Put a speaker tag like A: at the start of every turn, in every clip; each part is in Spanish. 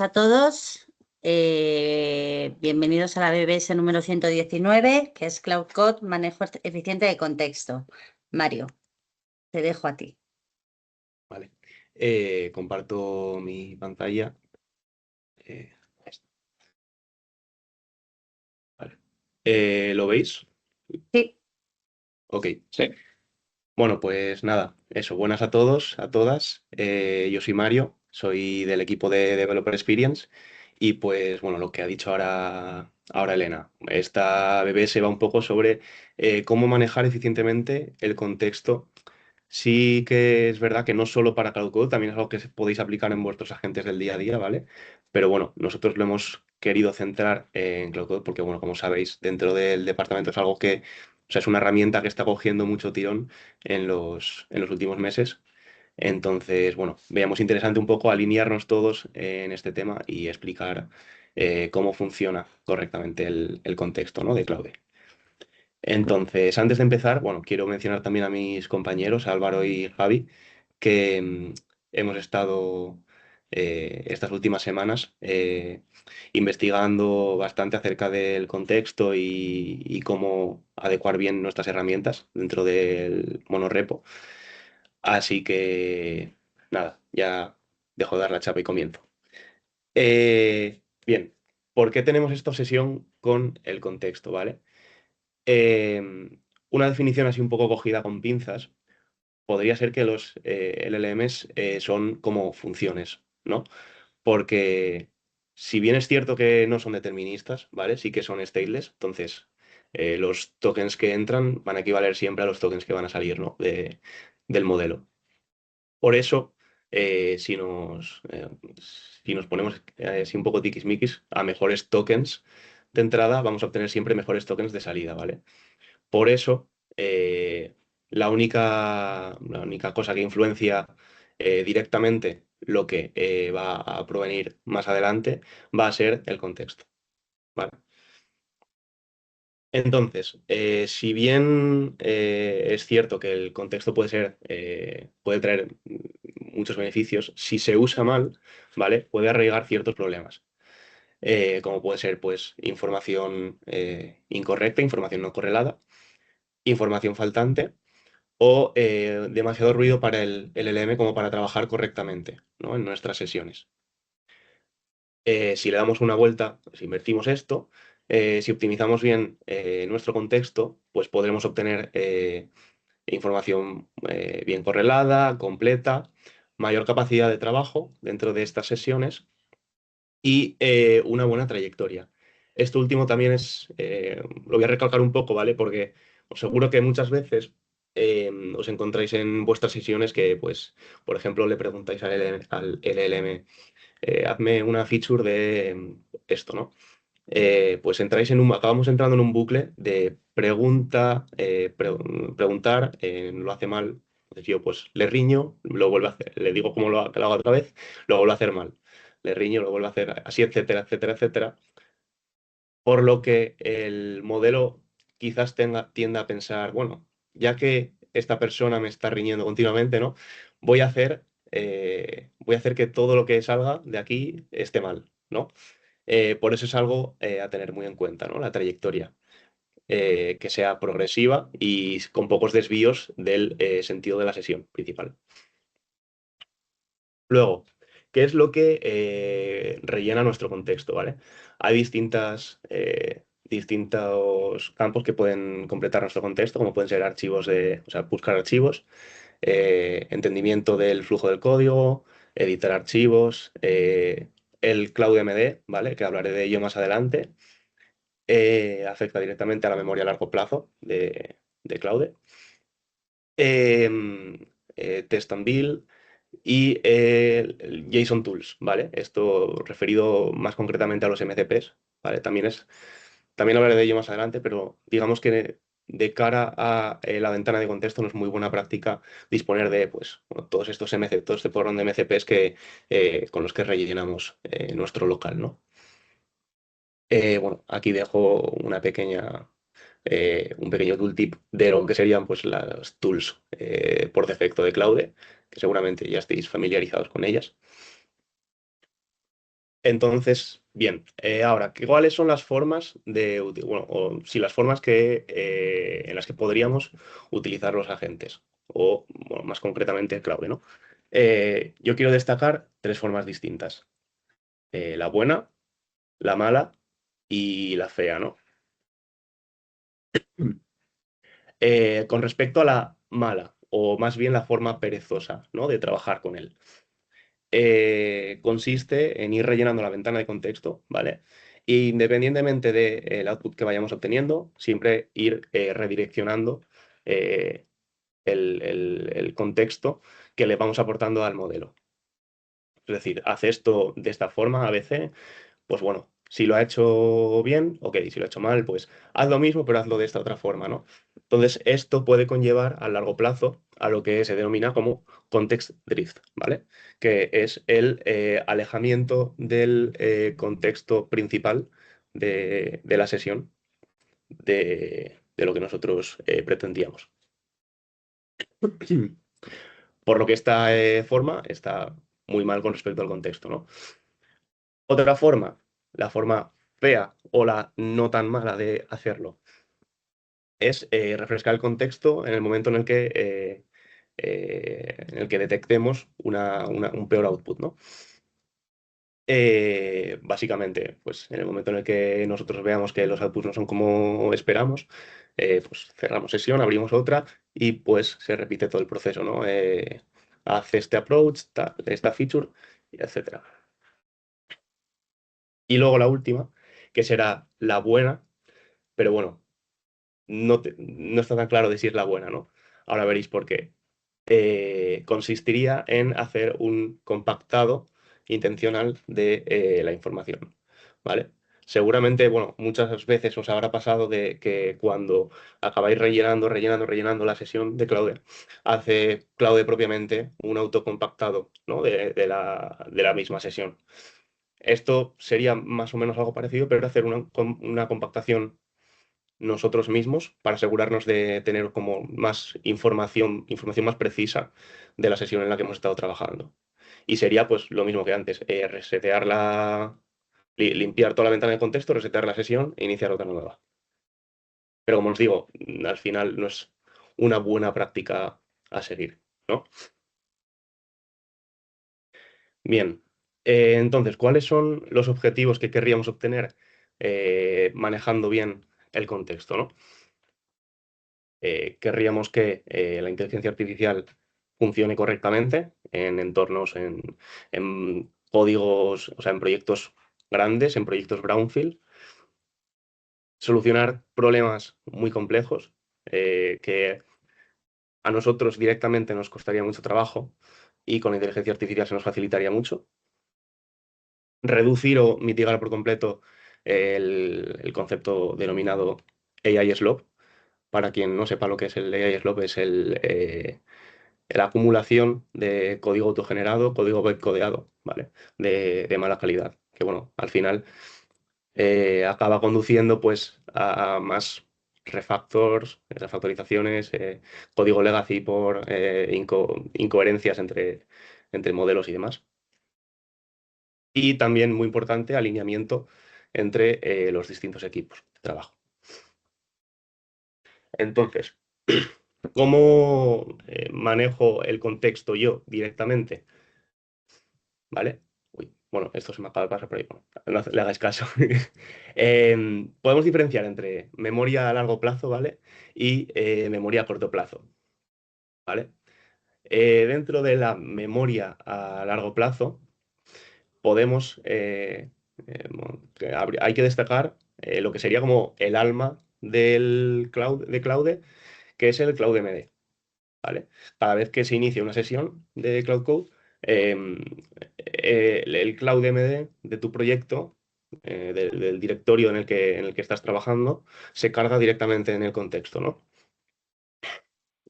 A: a todos. Bienvenidos a la BBS número 119, que es Cloud Code, manejo eficiente de contexto. Mario, te dejo a ti.
B: Vale. Comparto mi pantalla. Ahí está. Vale. ¿Lo veis?
A: Sí,
B: Ok.
C: Sí.
B: Bueno, pues nada, eso. Buenas a todos, a todas. Yo soy Mario, soy del equipo de Developer Experience y pues bueno, lo que ha dicho ahora Elena. Esta BBS va un poco sobre cómo manejar eficientemente el contexto. Sí que es verdad que no solo para Cloud Code, también es algo que podéis aplicar en vuestros agentes del día a día, ¿vale? Pero bueno, nosotros lo hemos querido centrar en Cloud Code porque, bueno, como sabéis, dentro del departamento es algo que, o sea, es una herramienta que está cogiendo mucho tirón en los últimos meses. Entonces, bueno, veamos interesante un poco alinearnos todos en este tema y explicar cómo funciona correctamente el contexto, ¿no? de Cloud. Entonces, antes de empezar, bueno, quiero mencionar también a mis compañeros, Álvaro y Javi, que hemos estado estas últimas semanas investigando bastante acerca del contexto y cómo adecuar bien nuestras herramientas dentro del monorepo. Así que, nada, ya dejo de dar la chapa y comienzo. Bien, ¿por qué tenemos esta obsesión con el contexto, ¿vale? Una definición así un poco cogida con pinzas podría ser que los LLMs son como funciones, ¿no? Porque si bien es cierto que no son deterministas, ¿vale? Sí que son stateless, entonces los tokens que entran van a equivaler siempre a los tokens que van a salir, ¿no? del modelo. Por eso, si nos ponemos así un poco tiquismiquis a mejores tokens de entrada, vamos a obtener siempre mejores tokens de salida, ¿vale? Por eso, la única cosa que influencia directamente lo que va a provenir más adelante va a ser el contexto. ¿Vale? Entonces, si bien es cierto que el contexto puede traer muchos beneficios, si se usa mal, ¿vale? Puede arraigar ciertos problemas. Como puede ser, pues, información incorrecta, información no correlada, información faltante o demasiado ruido para el LLM como para trabajar correctamente, ¿no? en nuestras sesiones. Si le damos una vuelta, si invertimos esto, si optimizamos bien nuestro contexto, pues podremos obtener información bien correlada, completa, mayor capacidad de trabajo dentro de estas sesiones y una buena trayectoria. Esto último también lo voy a recalcar un poco, ¿vale? Porque os seguro que muchas veces os encontráis en vuestras sesiones que, pues, por ejemplo, le preguntáis al LLM, hazme una feature de esto, ¿no? Pues acabamos entrando en un bucle de preguntar, lo hace mal, entonces yo pues le riño, lo vuelvo a hacer, le digo que lo haga otra vez, lo vuelvo a hacer mal, le riño, lo vuelvo a hacer así, etcétera, etcétera, etcétera, por lo que el modelo quizás tienda a pensar, bueno, ya que esta persona me está riñendo continuamente, ¿no? Voy a hacer que todo lo que salga de aquí esté mal, ¿no? Por eso es algo a tener muy en cuenta, ¿no? La trayectoria, que sea progresiva y con pocos desvíos del sentido de la sesión principal. Luego, ¿qué es lo que rellena nuestro contexto, ¿vale? Hay distintos campos que pueden completar nuestro contexto, como pueden ser o sea, buscar archivos, entendimiento del flujo del código, editar archivos, el CloudMD, ¿vale? Que hablaré de ello más adelante. Afecta directamente a la memoria a largo plazo de Cloud. Test and Build y el JSON Tools, ¿vale? Esto referido más concretamente a los MCPs, ¿vale? También hablaré de ello más adelante, pero digamos que de cara a la ventana de contexto no es muy buena práctica disponer de pues, bueno, todos estos todo este porrón de MCPs con los que rellenamos nuestro local, ¿no? Bueno, aquí dejo un pequeño tooltip de lo que serían pues, las tools por defecto de Claude, que seguramente ya estéis familiarizados con ellas. Entonces, bien, ahora, ¿cuáles son las formas bueno, o si las formas en las que podríamos utilizar los agentes? O, bueno, más concretamente, Claude, ¿no? Yo quiero destacar tres formas distintas. La buena, la mala y la fea, ¿no? Con respecto a la mala, o más bien la forma perezosa, ¿no? De trabajar con él. Consiste en ir rellenando la ventana de contexto, ¿vale? E independientemente del output que vayamos obteniendo, siempre ir redireccionando eh, el contexto que le vamos aportando al modelo. Es decir, hace esto de esta forma, ABC, pues bueno, si lo ha hecho bien, ok, si lo ha hecho mal, pues haz lo mismo, pero hazlo de esta otra forma, ¿no? Entonces, esto puede conllevar a largo plazo a lo que se denomina como context drift, ¿vale? Que es el alejamiento del contexto principal de la sesión de lo que nosotros pretendíamos. Por lo que esta forma está muy mal con respecto al contexto, ¿no? Otra forma, la forma fea o la no tan mala de hacerlo, es refrescar el contexto en el momento en el que detectemos un peor output, ¿no? Básicamente, pues en el momento en el que nosotros veamos que los outputs no son como esperamos, pues cerramos sesión, abrimos otra y pues se repite todo el proceso, ¿no? Haz este approach, esta feature, etcétera. Y luego la última, que será la buena, pero bueno, no está tan claro de si es la buena, ¿no? Ahora veréis por qué. Consistiría en hacer un compactado intencional de la información, ¿vale? Seguramente, bueno, muchas veces os habrá pasado de que cuando acabáis rellenando la sesión de Claude, hace Claude propiamente un autocompactado, ¿no? de la misma sesión. Esto sería más o menos algo parecido, pero hacer una compactación nosotros mismos para asegurarnos de tener como más información más precisa de la sesión en la que hemos estado trabajando. Y sería pues lo mismo que antes, limpiar toda la ventana de contexto, resetear la sesión e iniciar otra nueva. Pero como os digo, al final no es una buena práctica a seguir, ¿no? Bien, entonces, ¿cuáles son los objetivos que querríamos obtener manejando bien el contexto, ¿no? Querríamos que la inteligencia artificial funcione correctamente en entornos, en códigos, o sea, en proyectos grandes, en proyectos brownfield, solucionar problemas muy complejos que a nosotros directamente nos costaría mucho trabajo y con la inteligencia artificial se nos facilitaría mucho. Reducir o mitigar por completo el concepto denominado AI Slope. Para quien no sepa lo que es el AI Slope, es la acumulación de código autogenerado, código bytecodeado, ¿vale? De mala calidad. Que bueno, al final acaba conduciendo pues a más refactorizaciones, código legacy por incoherencias entre modelos y demás. Y también, muy importante, alineamiento entre los distintos equipos de trabajo. Entonces, ¿cómo manejo el contexto yo directamente? ¿Vale? Uy, bueno, esto se me acaba de pasar por ahí. Bueno, no le hagáis caso. Podemos diferenciar entre memoria a largo plazo, ¿vale? Y memoria a corto plazo, ¿vale? Dentro de la memoria a largo plazo, podemos, bueno, hay que destacar lo que sería como el alma de Claude, que es el CloudMD. ¿Vale? Cada vez que se inicia una sesión de Cloud Code, el Cloud MD de tu proyecto, del directorio en el que estás trabajando, se carga directamente en el contexto, ¿no?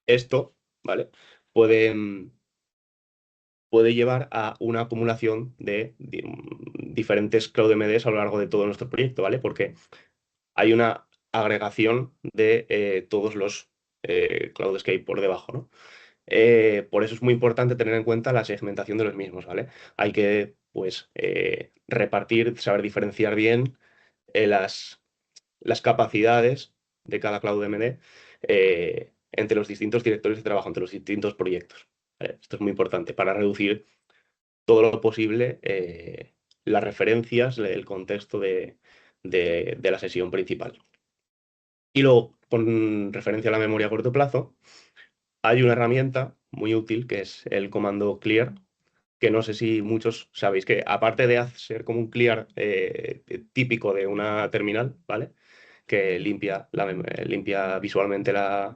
B: Esto, ¿vale? Puede, puede llevar a una acumulación de diferentes Cloud MDs a lo largo de todo nuestro proyecto, ¿vale? Porque hay una agregación de todos los Clouds que hay por debajo, ¿no? Por eso es muy importante tener en cuenta la segmentación de los mismos, ¿vale? Hay que, pues, repartir, saber diferenciar bien las capacidades de cada CloudMD entre los distintos directorios de trabajo, entre los distintos proyectos. ¿Vale? Esto es muy importante para reducir todo lo posible las referencias, el contexto de la sesión principal. Y luego, con referencia a la memoria a corto plazo, hay una herramienta muy útil que es el comando clear, que no sé si muchos sabéis que aparte de ser como un clear típico de una terminal, ¿vale? Que limpia visualmente la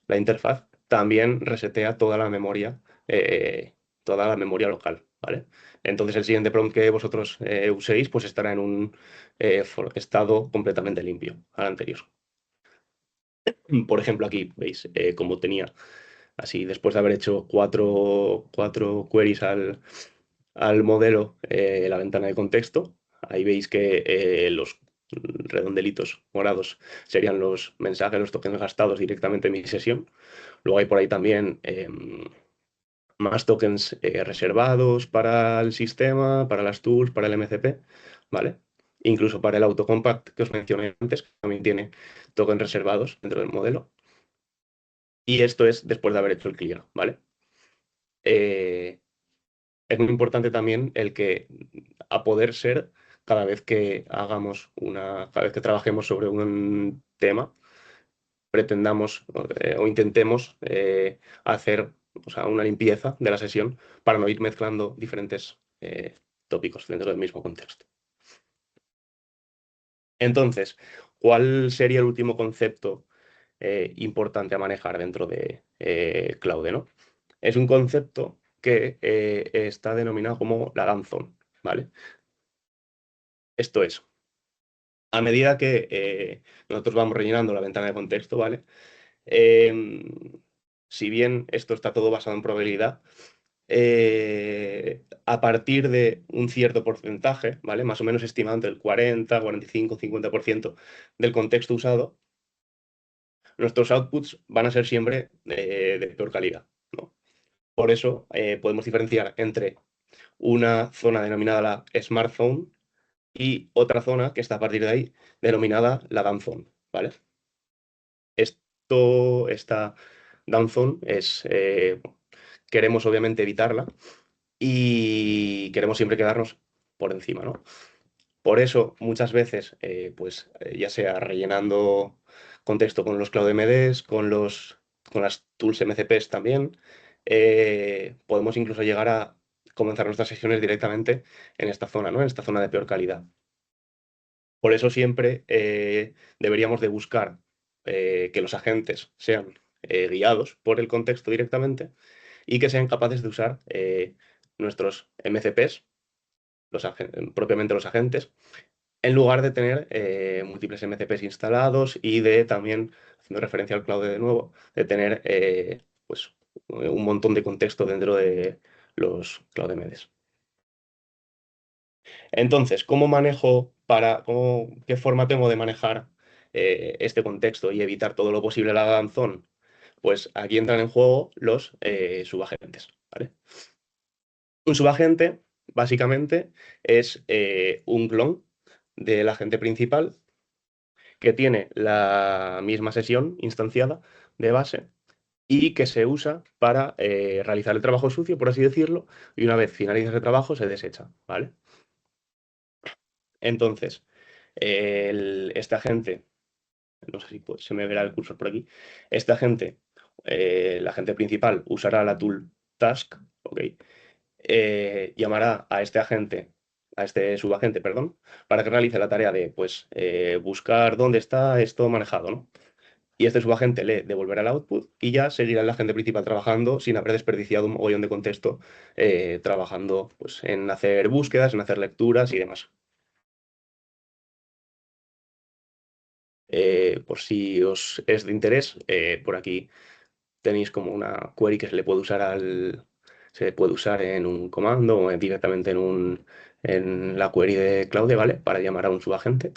B: interfaz, también resetea toda la memoria local, ¿vale? Entonces el siguiente prompt que vosotros uséis pues estará en un estado completamente limpio al anterior. Por ejemplo, aquí veis como tenía, así después de haber hecho cuatro queries al modelo, la ventana de contexto, ahí veis que los redondelitos morados serían los mensajes, los tokens gastados directamente en mi sesión. Luego hay por ahí también más tokens reservados para el sistema, para las tools, para el MCP, ¿vale? Incluso para el autocompact que os mencioné antes, que también tiene tokens reservados dentro del modelo. Y esto es después de haber hecho el clear, ¿vale? Eh, es muy importante también el que, a poder ser, cada vez que trabajemos sobre un tema, pretendamos o intentemos hacer, o sea, una limpieza de la sesión para no ir mezclando diferentes tópicos dentro del mismo contexto. Entonces, ¿cuál sería el último concepto importante a manejar dentro de Claude, ¿no? Es un concepto que está denominado como la danzón, ¿vale? Esto es, a medida que nosotros vamos rellenando la ventana de contexto, ¿vale? Si bien esto está todo basado en probabilidad, a partir de un cierto porcentaje, ¿vale? Más o menos estimado entre el 40, 45, 50% del contexto usado, nuestros outputs van a ser siempre de peor calidad, ¿no? Por eso podemos diferenciar entre una zona denominada la Smart Zone y otra zona que está a partir de ahí denominada la Dumb Zone, ¿vale? Esta Dumb Zone queremos obviamente evitarla y queremos siempre quedarnos por encima, ¿no? Por eso, muchas veces, ya sea rellenando contexto con los CloudMDs, con las tools MCPs también, podemos incluso llegar a comenzar nuestras sesiones directamente en esta zona, ¿no? En esta zona de peor calidad. Por eso siempre deberíamos de buscar que los agentes sean guiados por el contexto directamente y que sean capaces de usar nuestros MCPs, propiamente los agentes, en lugar de tener múltiples MCPs instalados y de también, haciendo referencia al cloud de nuevo, de tener pues, un montón de contexto dentro de los CloudMDs. Entonces, qué forma tengo de manejar este contexto y evitar todo lo posible la danzón? Pues aquí entran en juego los subagentes, ¿vale? Un subagente, básicamente, es un clon del agente principal que tiene la misma sesión instanciada de base y que se usa para realizar el trabajo sucio, por así decirlo, y una vez finaliza ese trabajo se desecha, ¿vale? Entonces, este agente, no sé si se me verá el cursor por aquí, este agente, el agente principal, usará la tool task, ¿ok? Llamará a este agente, a este subagente, perdón, para que realice la tarea de, pues, buscar dónde está esto manejado, ¿no? Y este subagente le devolverá el output y ya seguirá el agente principal trabajando sin haber desperdiciado un mogollón de contexto, trabajando pues, en hacer búsquedas, en hacer lecturas y demás. Por si os es de interés, por aquí tenéis como una query que se puede usar en un comando o directamente en la query de Claude, ¿vale? Para llamar a un subagente.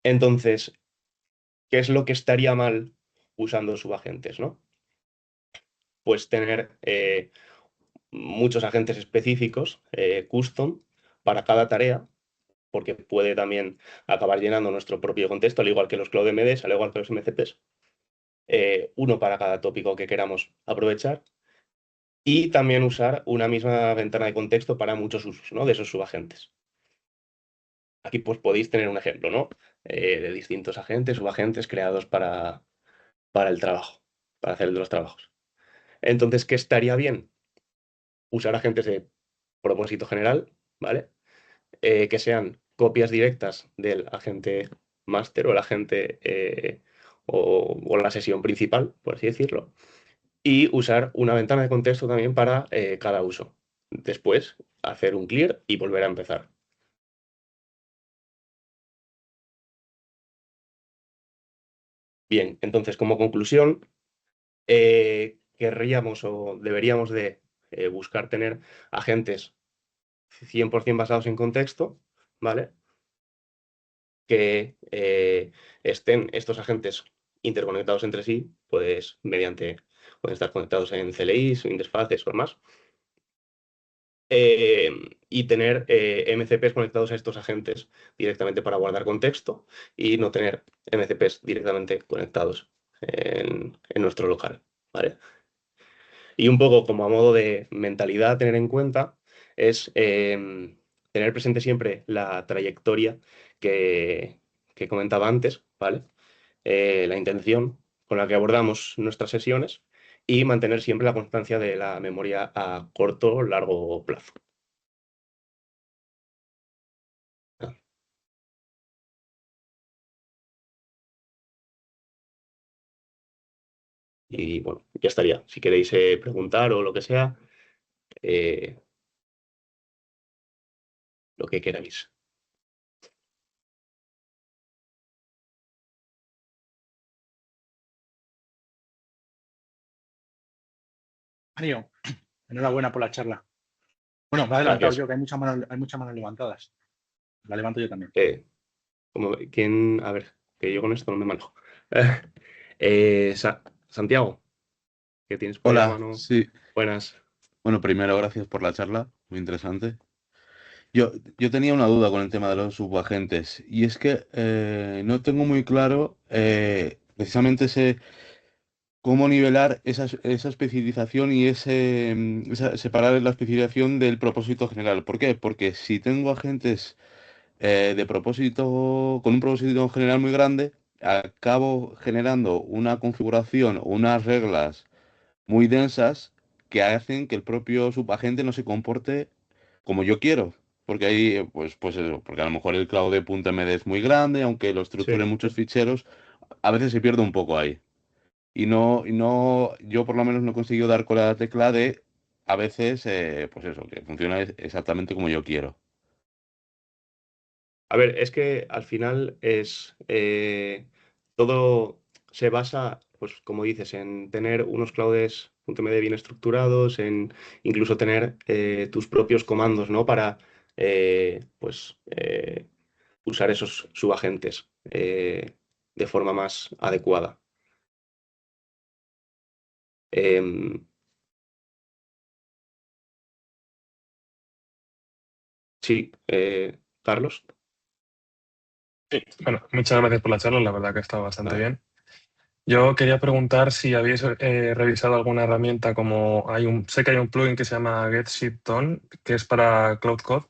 B: Entonces, ¿qué es lo que estaría mal usando subagentes, ¿no? Pues tener muchos agentes específicos, custom, para cada tarea, porque puede también acabar llenando nuestro propio contexto, al igual que los Cloud MDs, al igual que los MCPs, uno para cada tópico que queramos aprovechar, y también usar una misma ventana de contexto para muchos usos, ¿no? De esos subagentes. Aquí pues podéis tener un ejemplo, ¿no? De distintos agentes, subagentes creados para el trabajo, para hacer los trabajos. Entonces, ¿qué estaría bien? Usar agentes de propósito general, ¿vale? Que sean copias directas del agente máster o el agente o la sesión principal, por así decirlo, y usar una ventana de contexto también para cada uso. Después, hacer un clear y volver a empezar. Bien, entonces, como conclusión, querríamos o deberíamos de buscar tener agentes 100% basados en contexto, ¿vale? Que estén estos agentes interconectados entre sí, pues pueden estar conectados en CLIs, interfaces o demás, y tener MCPs conectados a estos agentes directamente para guardar contexto y no tener MCPs directamente conectados en nuestro local, ¿vale? Y un poco como a modo de mentalidad a tener en cuenta es tener presente siempre la trayectoria que, que comentaba antes, ¿vale? La intención con la que abordamos nuestras sesiones y mantener siempre la constancia de la memoria a corto o largo plazo. Y bueno, ya estaría. Si queréis preguntar o lo que sea, eh, lo que queráis.
C: Mario, enhorabuena por la charla. Bueno, me he adelantado
B: Gracias.
C: yo, que hay muchas manos levantadas. La levanto yo también.
B: ¿Quién? A ver, que yo con esto no me manejo. Santiago, que tienes por ahí la
D: Hola,
B: mano.
D: sí.
B: Buenas.
D: Bueno, primero, gracias por la charla, muy interesante. Yo tenía una duda con el tema de los subagentes, y es que no tengo muy claro precisamente cómo nivelar esa especialización y separar la especialización del propósito general. ¿Por qué? Porque si tengo agentes de propósito, con un propósito general muy grande, acabo generando una configuración o unas reglas muy densas que hacen que el propio subagente no se comporte como yo quiero. Porque ahí, pues eso, porque a lo mejor el Claude.md es muy grande, aunque lo estructure en
B: Sí.
D: muchos ficheros, a veces se pierde un poco ahí. Yo por lo menos no he conseguido dar con la tecla de, a veces, pues eso, que funciona exactamente como yo quiero.
B: A ver, es que al final todo se basa, pues como dices, en tener unos claudes.md bien estructurados, en incluso tener tus propios comandos, ¿no? Para usar esos subagentes de forma más adecuada. Em, sí, Carlos.
E: Sí, bueno, muchas gracias por la charla, la verdad que está bastante
B: Nada.
E: bien. Yo quería preguntar si habéis revisado alguna herramienta como sé que hay un plugin que se llama Get Shit Done, que es para Cloud Code,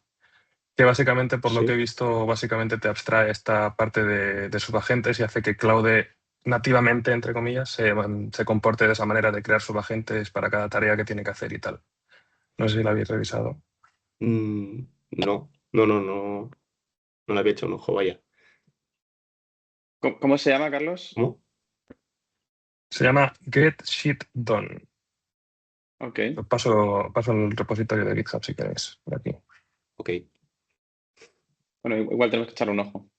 E: que básicamente, por lo que he
B: Sí.
E: visto, básicamente te abstrae esta parte de subagentes y hace que Claude nativamente, entre comillas, se comporte de esa manera de crear subagentes para cada tarea que tiene que hacer y tal. No sé si la habéis revisado.
B: No, no le había hecho un ojo, vaya.
F: ¿Cómo se llama, Carlos?
B: ¿Cómo?
E: Se llama Get Shit Done.
F: Ok.
E: Paso el repositorio de GitHub si queréis, por aquí.
B: Ok.
F: Bueno, igual tenemos que echarle un ojo.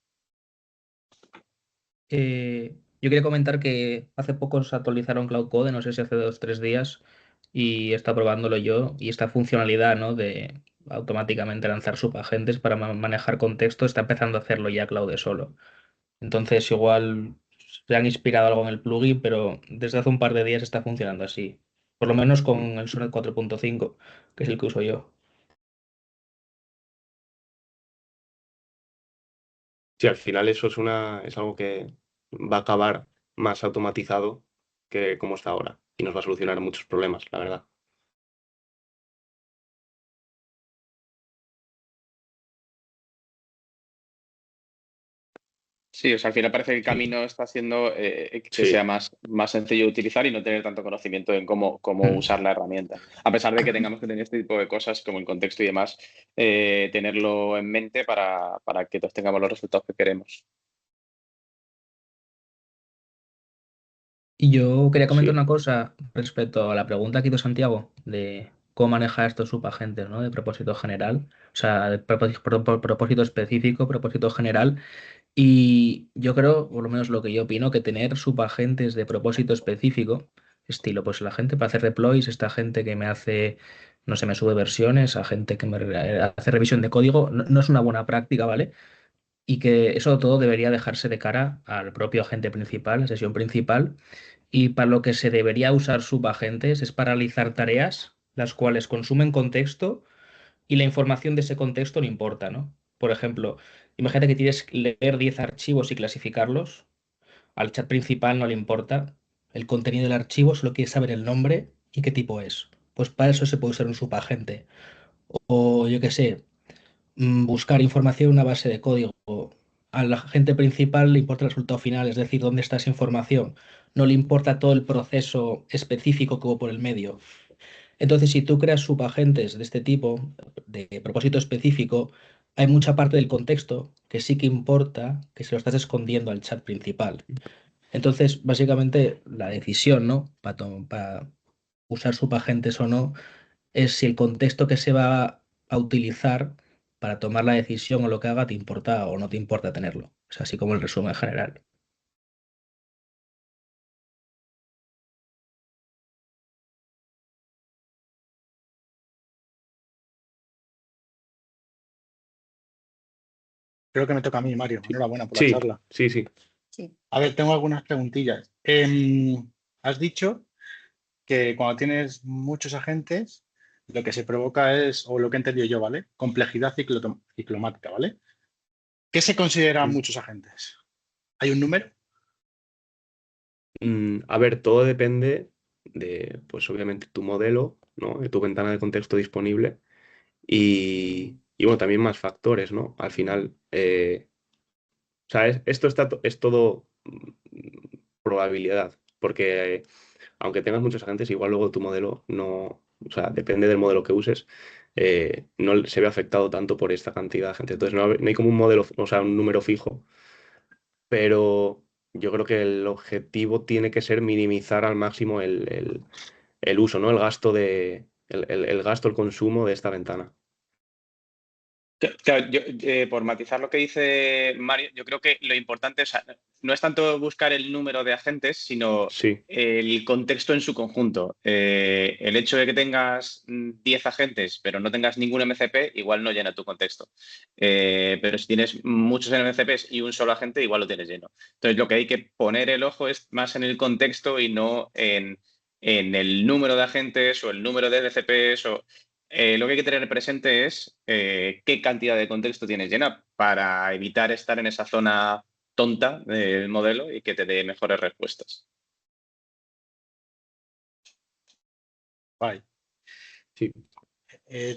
G: Yo quería comentar que hace poco se actualizaron Cloud Code, no sé si hace 2 o 3 días, y está probándolo yo. Y esta funcionalidad, ¿no? De automáticamente lanzar subagentes para manejar contexto, está empezando a hacerlo ya Claude solo. Entonces, igual, se han inspirado algo en el plugin, pero desde hace un par de días está funcionando así. Por lo menos con el Sonnet 4.5, que es el que uso yo.
B: Sí, al final eso es algo que va a acabar más automatizado que como está ahora y nos va a solucionar muchos problemas, la verdad.
F: Sí, o sea, al final parece que el camino está haciendo que
B: Sí.
F: sea más sencillo de utilizar y no tener tanto conocimiento en cómo usar la herramienta. A pesar de que tengamos que tener este tipo de cosas como el contexto y demás, tenerlo en mente para que todos tengamos los resultados que queremos.
G: Y yo quería comentar
B: Sí.
G: una cosa respecto a la pregunta que hizo Santiago de cómo manejar estos subagentes, ¿no? De propósito general, o sea, de propósito específico, propósito general. Y yo creo, por lo menos lo que yo opino, que tener subagentes de propósito específico, estilo, pues la gente para hacer deploys, esta gente que me hace, no sé, me sube versiones, a gente que me hace revisión de código, no es una buena práctica, ¿vale? Y que eso todo debería dejarse de cara al propio agente principal, la sesión principal, y para lo que se debería usar subagentes es para realizar tareas las cuales consumen contexto y la información de ese contexto no importa, ¿no? Por ejemplo, imagínate que tienes que leer 10 archivos y clasificarlos, al chat principal no le importa el contenido del archivo, solo quiere saber el nombre y qué tipo es. Pues para eso se puede usar un subagente. O yo qué sé, buscar información en una base de código. Al agente principal le importa el resultado final, es decir, dónde está esa información. No le importa todo el proceso específico que hubo por el medio. Entonces, si tú creas subagentes de este tipo, de propósito específico, hay mucha parte del contexto que sí que importa que se lo estás escondiendo al chat principal. Entonces, básicamente, la decisión, ¿no? Para usar subagentes o no, es si el contexto que se va a utilizar para tomar la decisión o lo que haga te importa o no te importa tenerlo. Es así como el resumen general.
C: Creo que me toca a mí, Mario. Enhorabuena por la
B: Sí,
C: charla.
B: sí, sí.
A: Sí.
C: A ver, tengo algunas preguntillas. Has dicho que cuando tienes muchos agentes, lo que se provoca es, o lo que he entendido yo, ¿vale? Complejidad ciclomática, ¿vale? ¿Qué se consideran muchos agentes? ¿Hay un número?
B: A ver, todo depende de, pues obviamente, tu modelo, ¿no? De tu ventana de contexto disponible y bueno, también más factores, ¿no? Al final, o sea, esto es todo probabilidad, porque aunque tengas muchos agentes, igual luego tu modelo no, o sea, depende del modelo que uses, no se ve afectado tanto por esta cantidad de agentes. Entonces, no hay como un modelo, o sea, un número fijo, pero yo creo que el objetivo tiene que ser minimizar al máximo el uso, ¿no? El gasto el gasto, el consumo de esta ventana.
F: Claro, por matizar lo que dice Mario, yo creo que lo importante, o sea, no es tanto buscar el número de agentes, sino
B: Sí,
F: el contexto en su conjunto. El hecho de que tengas 10 agentes, pero no tengas ningún MCP, igual no llena tu contexto. Pero si tienes muchos MCPs y un solo agente, igual lo tienes lleno. Entonces, lo que hay que poner el ojo es más en el contexto y no en el número de agentes o el número de MCPs o lo que hay que tener presente es qué cantidad de contexto tienes llena para evitar estar en esa zona tonta del modelo y que te dé mejores respuestas.
C: Vale.
B: sí.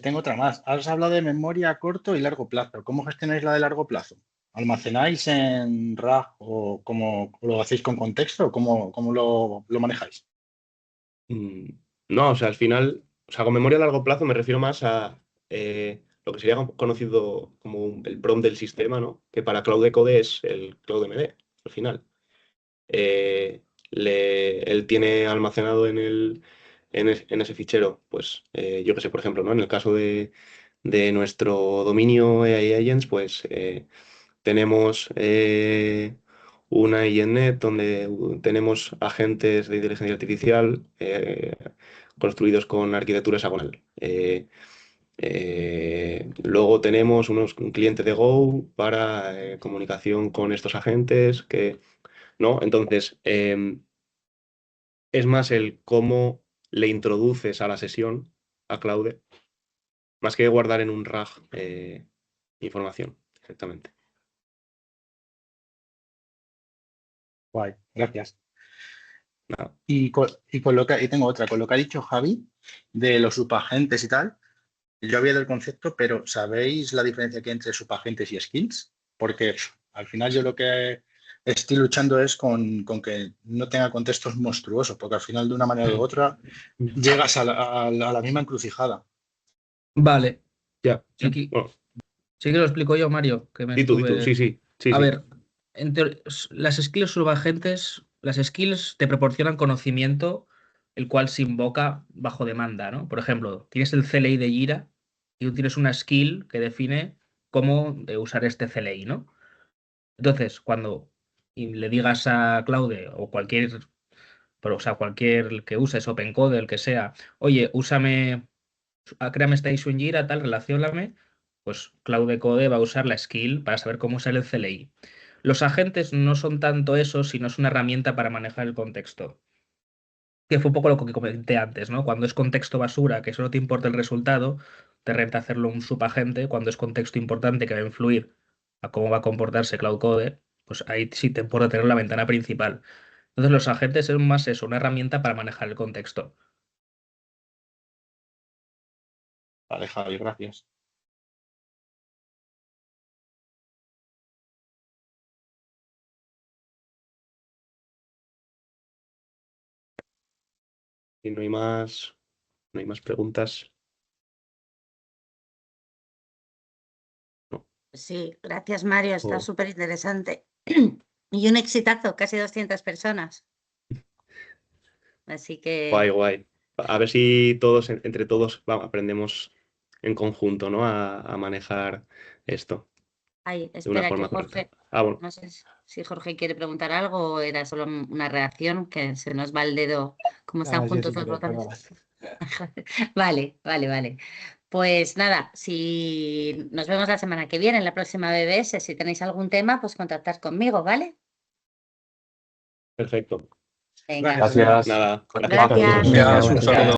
C: Tengo otra más. Has hablado de memoria a corto y largo plazo. ¿Cómo gestionáis la de largo plazo? ¿Almacenáis en RAG o cómo lo hacéis con contexto? ¿Cómo lo manejáis?
B: Mm, No, o sea, al final, o sea, con memoria a largo plazo me refiero más a lo que sería conocido como el PROM del sistema, ¿no? Que para Cloud Decode es el Cloud MD, al final. Eh, él tiene almacenado en ese fichero, pues yo que sé, por ejemplo, ¿no? En el caso de nuestro dominio AI Agents, pues tenemos una INNet donde tenemos agentes de inteligencia artificial construidos con arquitectura hexagonal. Luego tenemos un cliente de Go para comunicación con estos agentes que ¿no? Entonces, es más el cómo le introduces a la sesión a Claude, más que guardar en un RAG información, exactamente.
C: Guay, gracias.
B: Nada.
C: Y tengo otra, con lo que ha dicho Javi de los subagentes y tal. Yo había del concepto, pero ¿sabéis la diferencia que hay entre subagentes y skills? Porque al final yo lo que estoy luchando es con que no tenga contextos monstruosos, porque al final de una manera u otra llegas a la misma encrucijada.
G: Vale.
B: Ya.
G: Sí,
B: Bueno,
G: sí que lo explico yo, Mario, que me
B: di tú,
G: estuve...
B: sí.
G: A ver, las skills subagentes, las skills te proporcionan conocimiento, el cual se invoca bajo demanda, ¿no? Por ejemplo, tienes el CLI de Jira y tú tienes una skill que define cómo usar este CLI, ¿no? Entonces, cuando le digas a Claude o cualquier que uses, OpenCode, el que sea, oye, créame esta issue en Jira, tal, relacióname, pues Claude Code va a usar la skill para saber cómo usar el CLI. Los agentes no son tanto eso, sino es una herramienta para manejar el contexto. Que fue un poco lo que comenté antes, ¿no? Cuando es contexto basura, que solo te importa el resultado, te renta hacerlo un subagente. Cuando es contexto importante que va a influir a cómo va a comportarse Cloud Code, pues ahí sí te importa tener la ventana principal. Entonces los agentes es más eso, una herramienta para manejar el contexto.
C: Vale, Javi, gracias.
B: si no hay más preguntas.
A: Sí, gracias Mario, está
B: Oh.
A: súper interesante. Y un exitazo, casi 200 personas. Así que...
B: Guay. A ver si todos, entre todos, aprendemos en conjunto, ¿no? A manejar esto
A: Ay,
B: de una
A: espera que
B: forma
A: Jorge,
B: correcta. Bueno,
A: no sé si Jorge quiere preguntar algo o era solo una reacción, que se nos va el dedo, como están
C: Yo sí
A: juntos los
C: quiero,
A: botones.
C: perdona.
A: Vale. Pues nada, si nos vemos la semana que viene en la próxima BBS, si tenéis algún tema, pues contactad conmigo, ¿vale?
B: perfecto.
A: Venga,
C: Gracias.
B: Nada,
A: Gracias.
E: Gracias, un saludo.